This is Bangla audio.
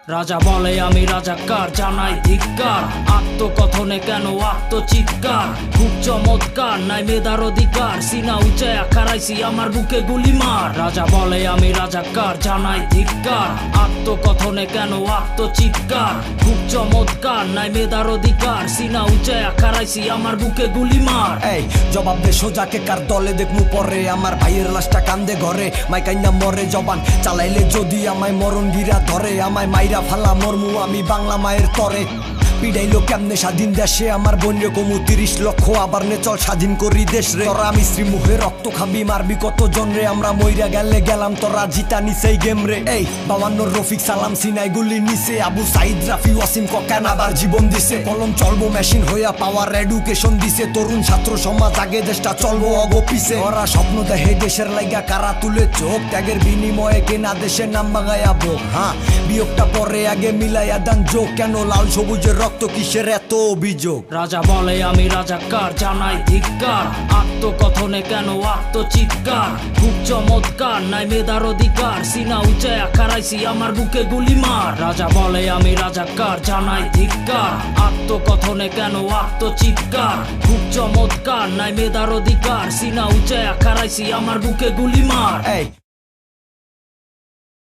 রাজা বলে আমি রাজাকার, জানাই ধিক্কার। আত্মকথনে কেন আত্মচিৎকার? খুব চমৎকার, নাই মেধার অধিকার। সিনা উঁচায়া খারাইছি, আমার বুকে গুলি মার। রাজা বলে আমি রাজাকার, জানাই ধিক্কার। আত্মকথনে কেন আত্মচিৎকার? খুব চমৎকার, নাই মেধার অধিকার। সিনা উঁচায়া খারাইছি, আমার বুকে গুলি মার। এই জবাব দে সোজাকে, কার দলে দেখমু পরে? আমার ভাইয়ের লাশটা কান্দে ঘরে, মাইকাইনা মরে জবান চালাইলে যদি আমায় মরণ গিরা ধরে। আমায় মাইরা ফালা মরমু আমি বাংলা মায়ের তরে। পিড়াইলো কেমনে স্বাধীন দেশে আমার বন্য কমু 30 লক্ষ, আবার নে চল স্বাধীন করি দেশ রে। তোরা মিশ্রি মুখে রক্ত খাবি, মারবি কত জন রে? আমরা মইরা গেলে গেলাম, তোরা জিতা নিছেই গেম রে। এই 52 রফিক সালাম সিনাই গুলি নিছে, আবু সাইদ রাফি ওয়াসিম ককান আবার জীবন দিছে। কলম চলবো মেশিন হইয়া পাওয়ার এডুকেশন দিছে। তরুণ ছাত্র সমাজ আগে, দেশটা চলবো অগপিছে। ওরা স্বপ্ন দেখে দেশের লাইগা কারা তুলে চোখ, ত্যাগের বিনিময়ে কেনা দেশের নাম বাঙাইয়া বোক। হ্যাঁ বিয়োগটা পরে আগে মিলাইয়া দান যোগ, কেন লাল সবুজের রক্ত কিসের এত অভিযোগ? রাজা বলে আমি রাজাকার, জানাই ধিক্কার। আত্মকথনে কেন আত্মচিৎকার? খুব চমৎকার, নাই মেধার অধিকার। সিনা উঁচায়া খারাইছি, আমার বুকে গুলি মার। রাজা বলে আমি রাজাকার, জানাই ধিক্কার। আত্মকথনে কেন আত্মচিৎকার? খুব চমৎকার, নাই মেধার অধিকার। সিনা উঁচায়া খারাইছি, আমার বুকে গুলি মার। এই